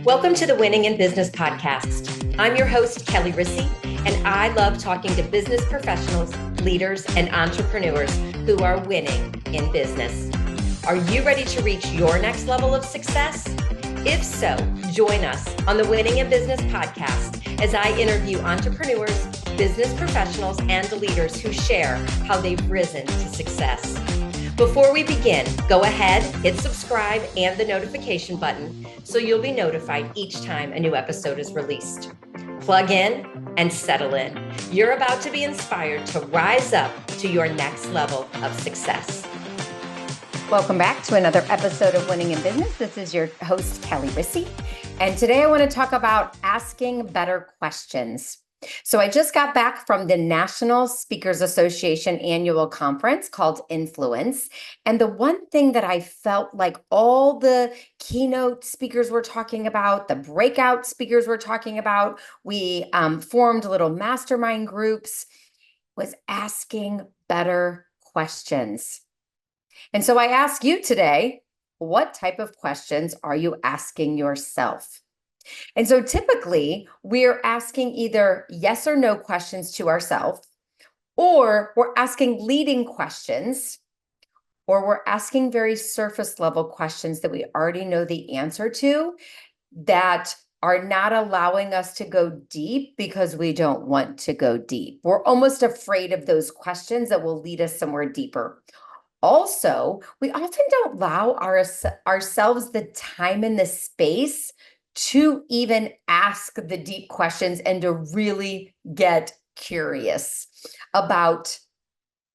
Welcome to the Winning in Business podcast. I'm your host, Kelli Risse, and I love talking to business professionals, leaders, and entrepreneurs who are winning in business. Are you ready to reach your next level of success? If so, join us on the Winning in Business podcast as I interview entrepreneurs, business professionals, and leaders who share how they've risen to success. Before we begin, go ahead, hit subscribe and the notification button so you'll be notified each time a new episode is released. Plug in and settle in. You're about to be inspired to rise up to your next level of success. Welcome back to another episode of Winning in Business. This is your host, Kelli Risse. And today I want to talk about asking better questions. So I just got back from the National Speakers Association annual conference called Influence. And the one thing that I felt like all the keynote speakers were talking about, the breakout speakers were talking about, we formed little mastermind groups, was asking better questions. And so I ask you today, what type of questions are you asking yourself? And so typically we're asking either yes or no questions to ourselves, or we're asking leading questions, or we're asking very surface level questions that we already know the answer to that are not allowing us to go deep because we don't want to go deep. We're almost afraid of those questions that will lead us somewhere deeper. Also, we often don't allow ourselves the time and the space to even ask the deep questions and to really get curious about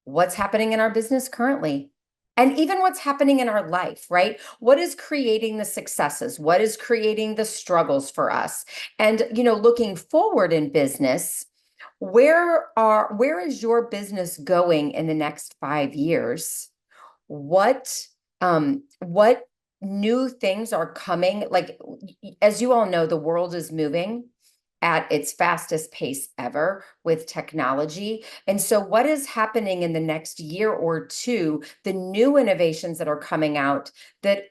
what's happening in our business currently and even what's happening in our life, right? What is creating the successes? What is creating the struggles for us? And, looking forward in business, where is your business going in the next 5 years? What new things are coming? Like, as you all know, the world is moving at its fastest pace ever with technology. And so what is happening in the next year or two, the new innovations that are coming out that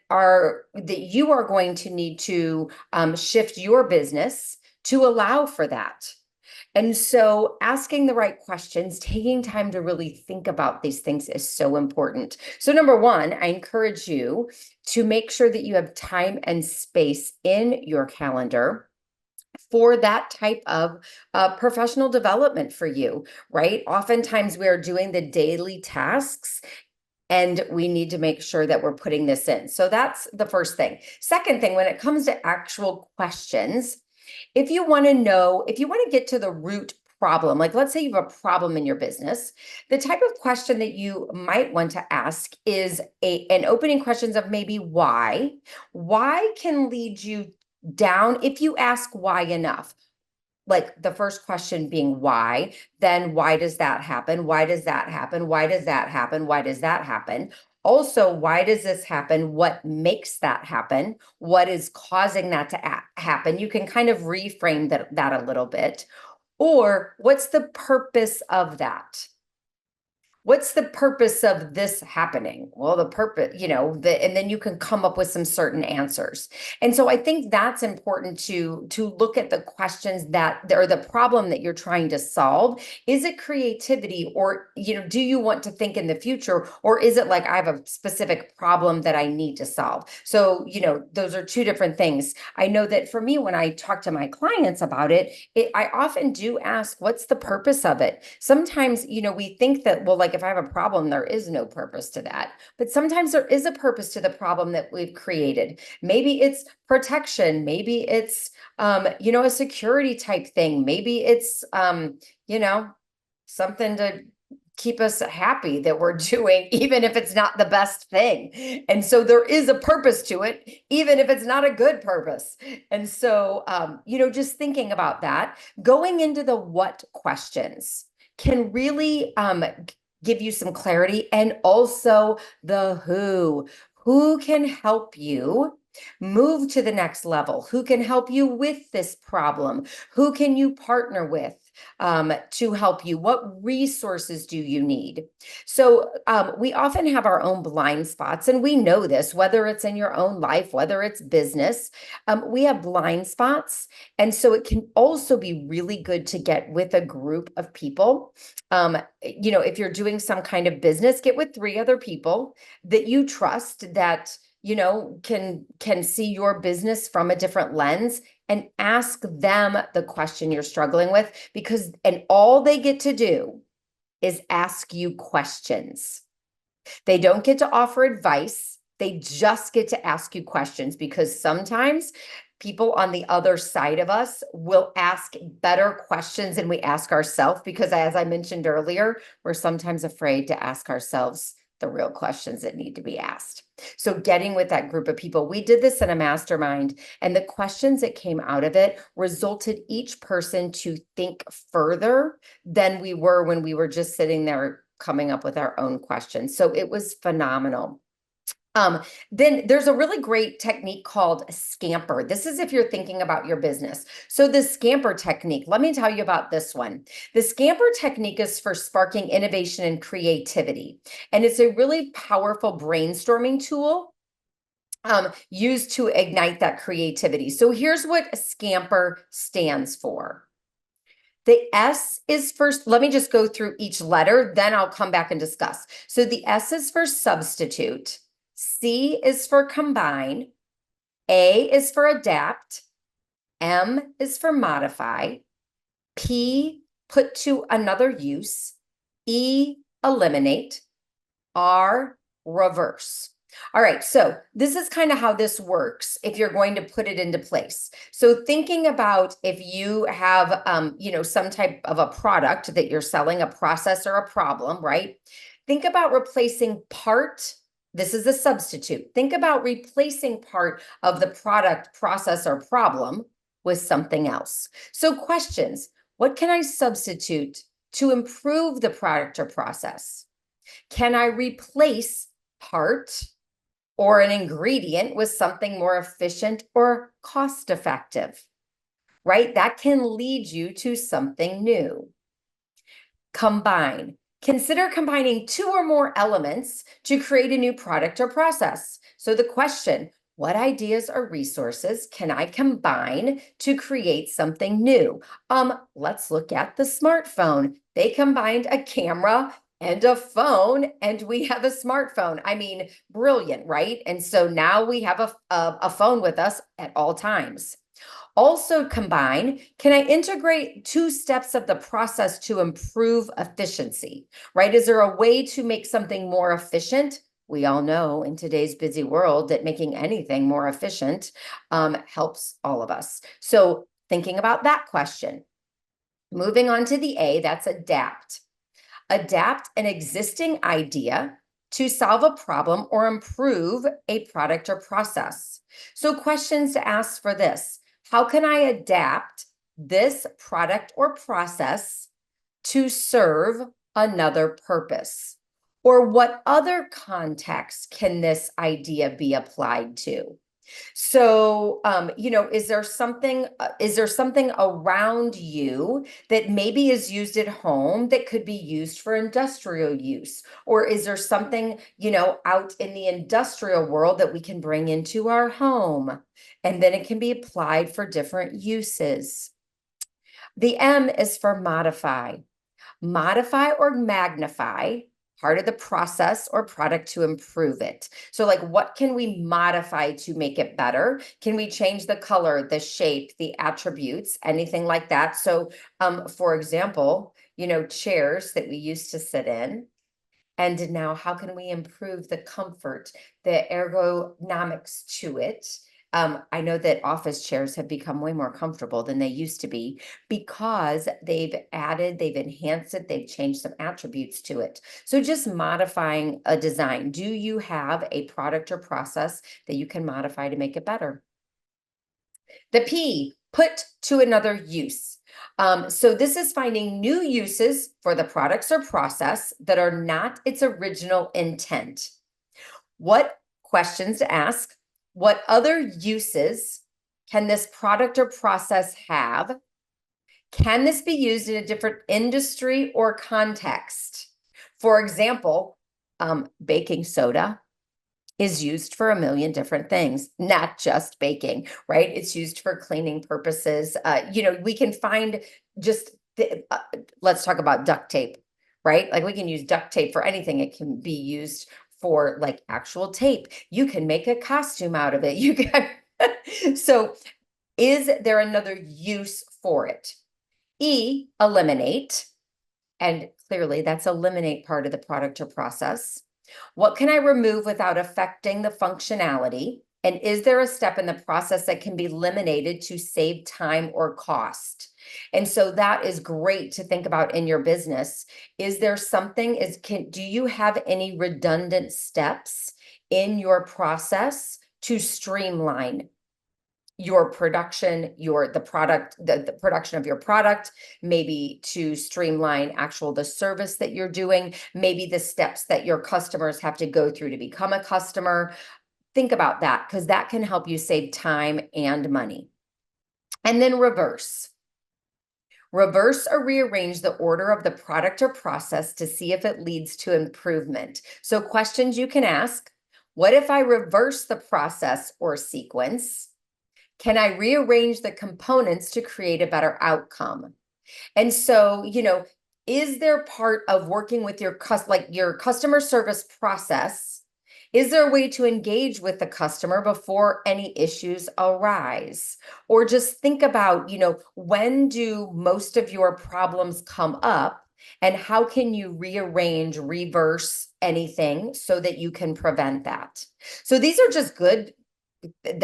you are going to need to shift your business to allow for that. And so asking the right questions, taking time to really think about these things is so important. So number one, I encourage you to make sure that you have time and space in your calendar for that type of professional development for you, right? Oftentimes we are doing the daily tasks and we need to make sure that we're putting this in. So that's the first thing. Second thing, when it comes to actual questions, if you want to get to the root problem, like let's say you have a problem in your business, the type of question that you might want to ask is an opening questions of maybe why. Why can lead you down if you ask why enough. Like the first question being why, then why does that happen? Why does that happen? Why does that happen? Why does that happen? Also, why does this happen? What makes that happen? What is causing that to happen? You can kind of reframe that a little bit. Or what's the purpose of that? What's the purpose of this happening? Well, the purpose, and then you can come up with some certain answers. And so I think that's important to look at the questions or the problem that you're trying to solve. Is it creativity, or, do you want to think in the future, or is it like I have a specific problem that I need to solve? So, those are two different things. I know that for me, when I talk to my clients about it, I often do ask, what's the purpose of it? Sometimes, we think that, well, like if I have a problem, there is no purpose to that. But sometimes there is a purpose to the problem that we've created. Maybe it's protection. Maybe it's, a security type thing. Maybe it's, something to keep us happy that we're doing, even if it's not the best thing. And so there is a purpose to it, even if it's not a good purpose. And so, just thinking about that, going into the what questions can really give you some clarity, and also the who can help you move to the next level, who can help you with this problem, who can you partner with? to help you? What resources do you need? So we often have our own blind spots, and we know this, whether it's in your own life, whether it's business, we have blind spots. And so it can also be really good to get with a group of people. If you're doing some kind of business, get with 3 other people that you trust, that can see your business from a different lens, and ask them the question you're struggling with, and all they get to do is ask you questions. They don't get to offer advice. They just get to ask you questions, because sometimes people on the other side of us will ask better questions than we ask ourselves, because as I mentioned earlier, we're sometimes afraid to ask ourselves the real questions that need to be asked. So getting with that group of people, we did this in a mastermind, and the questions that came out of it resulted each person to think further than we were when we were just sitting there coming up with our own questions. So it was phenomenal. Then there's a really great technique called Scamper. This is if you're thinking about your business. So the Scamper technique, let me tell you about this one. The Scamper technique is for sparking innovation and creativity. And it's a really powerful brainstorming tool used to ignite that creativity. So here's what Scamper stands for. The S is first, let me just go through each letter, then I'll come back and discuss. So the S is for substitute. C is for combine, A is for adapt, M is for modify, P put to another use, E eliminate, R reverse. All right, so this is kind of how this works if you're going to put it into place. So thinking about if you have, some type of a product that you're selling, a process or a problem, right? Think about replacing part. This is a substitute. Think about replacing part of the product, process, or problem with something else. So questions: what can I substitute to improve the product or process? Can I replace part or an ingredient with something more efficient or cost-effective? Right? That can lead you to something new. Combine. Consider combining 2 or more elements to create a new product or process. So the question: what ideas or resources can I combine to create something new? Let's look at the smartphone. They combined a camera and a phone, and we have a smartphone. I mean, brilliant, right? And so now we have a phone with us at all times. Also combine, can I integrate 2 steps of the process to improve efficiency, right? Is there a way to make something more efficient? We all know in today's busy world that making anything more efficient helps all of us. So thinking about that question. Moving on to the A, that's adapt. Adapt an existing idea to solve a problem or improve a product or process. So questions to ask for this: how can I adapt this product or process to serve another purpose? Or what other context can this idea be applied to? So, is there something around you that maybe is used at home that could be used for industrial use? Or is there something, out in the industrial world that we can bring into our home? And then it can be applied for different uses. The M is for modify. Modify or magnify part of the process or product to improve it. So like, what can we modify to make it better? Can we change the color, the shape, the attributes, anything like that? So for example, chairs that we used to sit in, and now how can we improve the comfort, the ergonomics to it? I know that office chairs have become way more comfortable than they used to be, because they've enhanced it, they've changed some attributes to it. So just modifying a design. Do you have a product or process that you can modify to make it better? The P, put to another use. So this is finding new uses for the products or process that are not its original intent. What questions to ask? What other uses can this product or process have? Can this be used in a different industry or context? For example, baking soda is used for a million different things, not just baking, right? It's used for cleaning purposes. We can find just, let's talk about duct tape, right? Like we can use duct tape for anything. It can be used for like actual tape. You can make a costume out of it. You can. So is there another use for it? Eliminate. And clearly that's eliminate part of the product or process. What can I remove without affecting the functionality? And is there a step in the process that can be eliminated to save time or cost? And so that is great to think about in your business. Is there something, do you have any redundant steps in your process to streamline your production, the production of your product, maybe to streamline the service that you're doing, maybe the steps that your customers have to go through to become a customer. Think about that, because that can help you save time and money. And then reverse or rearrange the order of the product or process to see if it leads to improvement. So questions you can ask: what if I reverse the process or sequence? Can I rearrange the components to create a better outcome? And so, is there part of working with your customer service process? Is there a way to engage with the customer before any issues arise? Or just think about, when do most of your problems come up, and how can you reverse anything so that you can prevent that? So these are just good.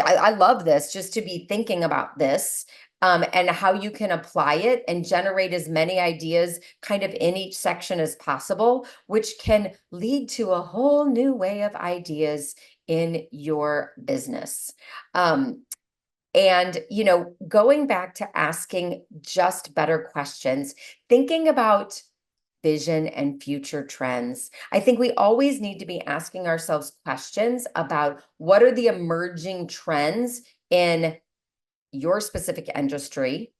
I love this, just to be thinking about this, and how you can apply it and generate as many ideas kind of in each section as possible, which can lead to a whole new way of ideas in your business. And, going back to asking just better questions, thinking about vision and future trends. I think we always need to be asking ourselves questions about what are the emerging trends in your specific industry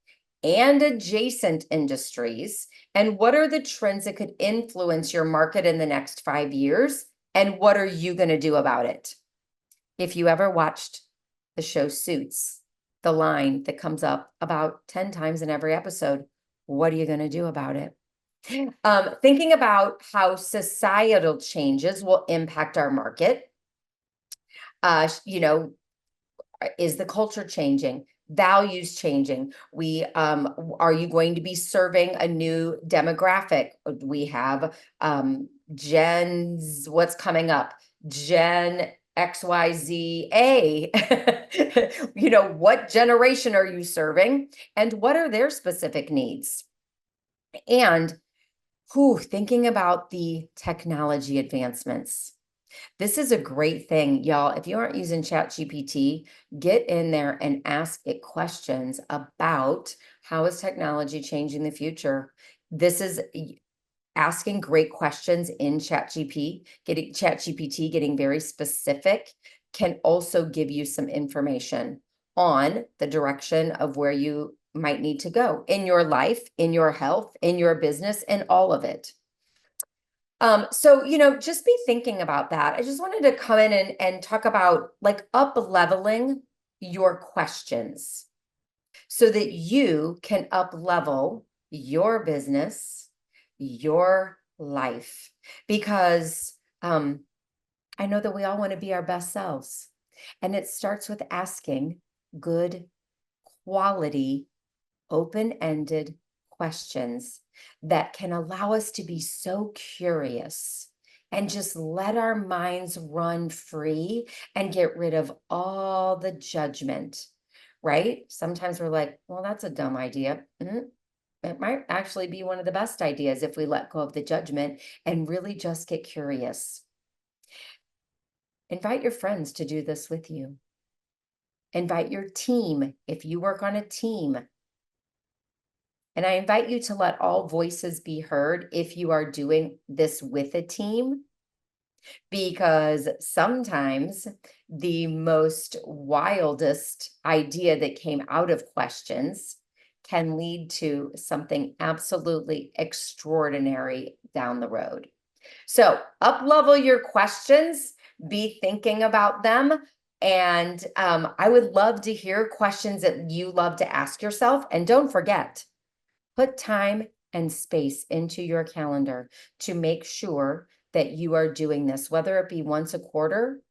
and adjacent industries, and what are the trends that could influence your market in the next 5 years, and what are you going to do about it? If you ever watched the show Suits, the line that comes up about 10 times in every episode, what are you going to do about it? Thinking about how societal changes will impact our market. Is the culture changing? Values changing? Are you going to be serving a new demographic? We have Gen's, what's coming up? Gen XYZA. What generation are you serving, and what are their specific needs? And thinking about the technology advancements. This is a great thing, y'all. If you aren't using ChatGPT, get in there and ask it questions about how is technology changing the future. This is asking great questions in ChatGPT, getting very specific, can also give you some information on the direction of where you might need to go in your life, in your health, in your business, and all of it. So, just be thinking about that. I just wanted to come in and talk about like up-leveling your questions so that you can up-level your business, your life, because I know that we all want to be our best selves, and it starts with asking good quality open-ended questions that can allow us to be so curious and just let our minds run free and get rid of all the judgment, right? Sometimes we're like, well, that's a dumb idea. It might actually be one of the best ideas if we let go of the judgment and really just get curious. Invite your friends to do this with you. Invite your team if you work on a team. And I invite you to let all voices be heard if you are doing this with a team, because sometimes the most wildest idea that came out of questions can lead to something absolutely extraordinary down the road. So up-level your questions, be thinking about them. And I would love to hear questions that you love to ask yourself. And don't forget, put time and space into your calendar to make sure that you are doing this, whether it be once a quarter.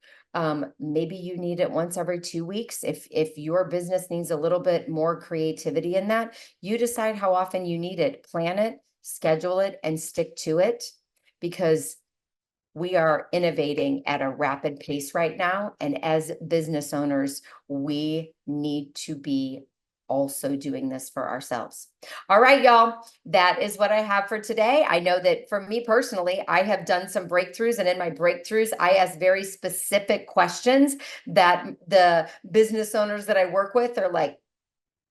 Maybe you need it once every 2 weeks. If your business needs a little bit more creativity in that, you decide how often you need it. Plan it, schedule it, and stick to it, because we are innovating at a rapid pace right now. And as business owners, we need to be also doing this for ourselves. All right, y'all, that is what I have for today. I know that for me personally, I have done some breakthroughs, and in my breakthroughs, I ask very specific questions that the business owners that I work with are like,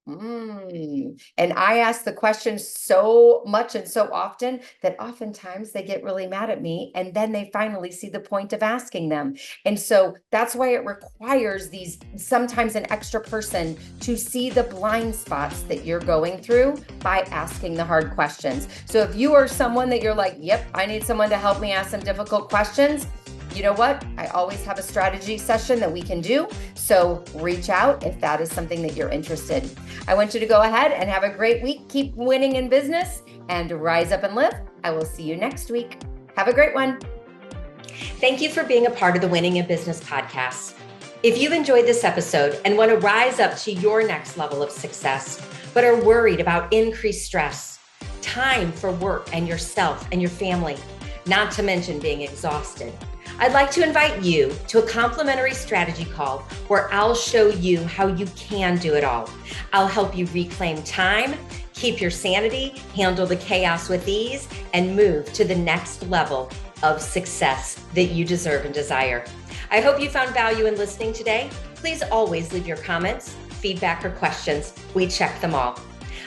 and I ask the question so much and so often that oftentimes they get really mad at me, and then they finally see the point of asking them. And so that's why it requires sometimes an extra person to see the blind spots that you're going through by asking the hard questions. So if you are someone that you're like, yep, I need someone to help me ask some difficult questions, you know what? I always have a strategy session that we can do. So reach out if that is something that you're interested. I want you to go ahead and have a great week. Keep winning in business and rise up and live. I will see you next week. Have a great one. Thank you for being a part of the Winning in Business podcast. If you enjoyed this episode and want to rise up to your next level of success, but are worried about increased stress, time for work and yourself and your family, not to mention being exhausted, I'd like to invite you to a complimentary strategy call where I'll show you how you can do it all. I'll help you reclaim time, keep your sanity, handle the chaos with ease, and move to the next level of success that you deserve and desire. I hope you found value in listening today. Please always leave your comments, feedback, or questions. We check them all.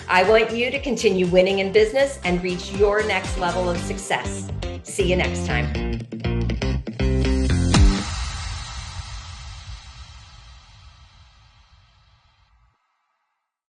I want you to continue winning in business and reach your next level of success. See you next time.